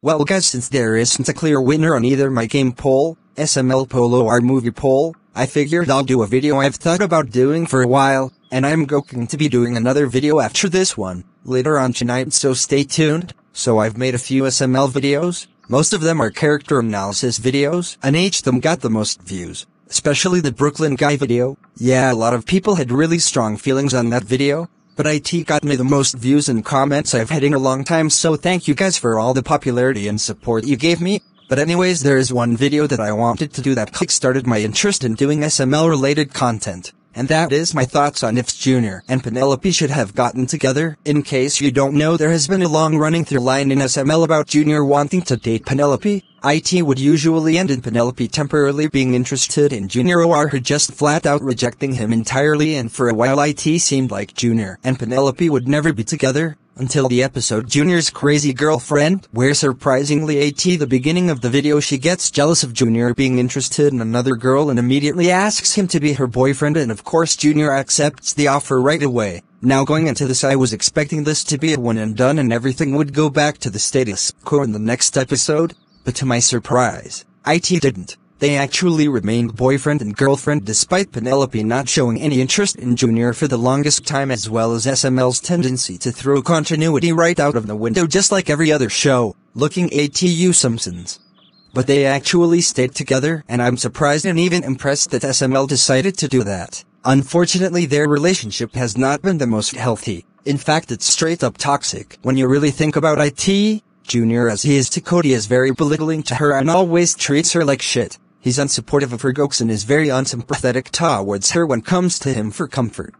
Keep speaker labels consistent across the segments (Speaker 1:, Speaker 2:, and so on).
Speaker 1: Well guys, since there isn't a clear winner on either my game poll, SML Polo or movie poll, I figured I'll do a video I've thought about doing for a while, and I'm going to be doing another video after this one, later on tonight, so stay tuned. So I've made a few SML videos, most of them are character analysis videos, and each of them got the most views, especially the Brooklyn guy video. Yeah, a lot of people had really strong feelings on that video, but IT got me the most views and comments I've had in a long time, so thank you guys for all the popularity and support you gave me. But anyways, there is one video that I wanted to do that kick-started my interest in doing SML related content, and that is my thoughts on if Junior and Penelope should have gotten together. In case you don't know, there has been a long running through line in SML about Junior wanting to date Penelope. IT would usually end in Penelope temporarily being interested in Junior or her just flat out rejecting him entirely, and for a while IT seemed like Junior and Penelope would never be together, until the episode Junior's Crazy Girlfriend, where surprisingly at the beginning of the video she gets jealous of Junior being interested in another girl and immediately asks him to be her boyfriend, and of course Junior accepts the offer right away. Now going into this, I was expecting this to be a one and done and everything would go back to the status quo in the next episode, but to my surprise, IT didn't. They actually remained boyfriend and girlfriend despite Penelope not showing any interest in Junior for the longest time, as well as SML's tendency to throw continuity right out of the window just like every other show, looking at you Simpsons. But they actually stayed together, and I'm surprised and even impressed that SML decided to do that. Unfortunately, their relationship has not been the most healthy. In fact, it's straight up toxic. When you really think about IT, Junior, as he is to Cody, is very belittling to her and always treats her like shit. He's unsupportive of her jokes and is very unsympathetic towards her when comes to him for comfort.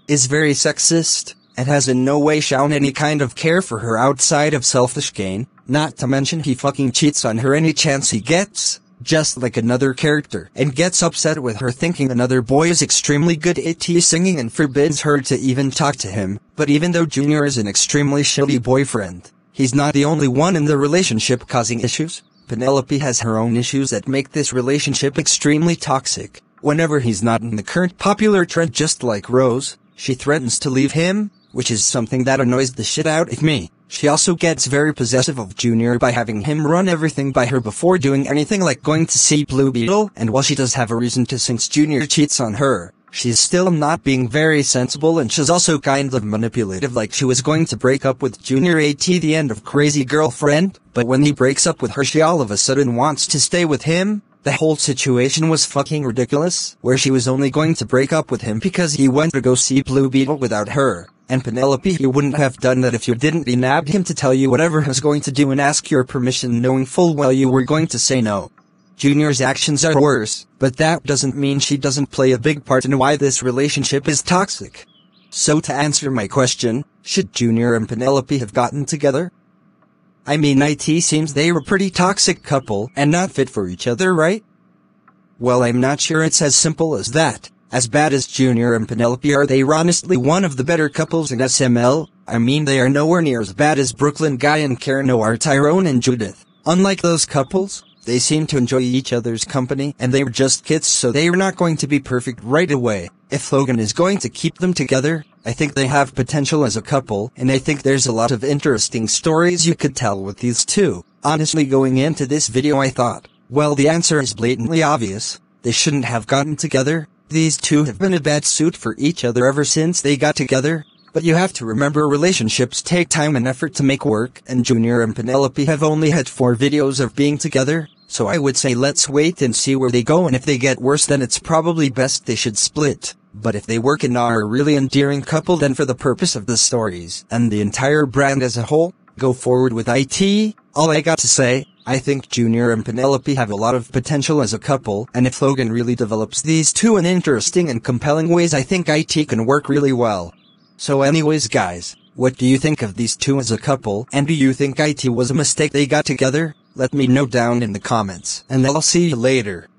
Speaker 1: Is very sexist, and has in no way shown any kind of care for her outside of selfish gain, not to mention he fucking cheats on her any chance he gets, just like another character, and gets upset with her thinking another boy is extremely good at singing and forbids her to even talk to him. But even though Junior is an extremely shitty boyfriend, he's not the only one in the relationship causing issues. Penelope has her own issues that make this relationship extremely toxic. Whenever he's not in the current popular trend, just like Rose, she threatens to leave him, which is something that annoys the shit out of me. She also gets very possessive of Junior by having him run everything by her before doing anything, like going to see Blue Beetle, and while she does have a reason to since Junior cheats on her, she's still not being very sensible, and she's also kind of manipulative, like she was going to break up with Junior at the end of Crazy Girlfriend, but when he breaks up with her she all of a sudden wants to stay with him. The whole situation was fucking ridiculous, where she was only going to break up with him because he went to go see Blue Beetle without her. And Penelope, you wouldn't have done that if you didn't nab him to tell you whatever he was going to do and ask your permission knowing full well you were going to say no. Junior's actions are worse, but that doesn't mean she doesn't play a big part in why this relationship is toxic. So to answer my question, should Junior and Penelope have gotten together? I mean, IT seems they were a pretty toxic couple and not fit for each other, right? Well, I'm not sure it's as simple as that. As bad as Junior and Penelope are, they are honestly one of the better couples in SML. I mean, they are nowhere near as bad as Brooklyn Guy and Karen or Tyrone and Judith. Unlike those couples, they seem to enjoy each other's company, and they were just kids, so they are not going to be perfect right away. If Logan is going to keep them together, I think they have potential as a couple, and I think there's a lot of interesting stories you could tell with these two. Honestly, going into this video I thought, well, the answer is blatantly obvious. They shouldn't have gotten together. These two have been a bad suit for each other ever since they got together. But you have to remember, relationships take time and effort to make work, and Junior and Penelope have only had 4 videos of being together. So I would say let's wait and see where they go, and if they get worse then it's probably best they should split. But if they work and are a really endearing couple, then for the purpose of the stories and the entire brand as a whole, go forward with IT. All I got to say, I think Junior and Penelope have a lot of potential as a couple, and if Logan really develops these two in interesting and compelling ways, I think IT can work really well. So anyways guys, what do you think of these two as a couple, and do you think IT was a mistake they got together? Let me know down in the comments, and I'll see you later.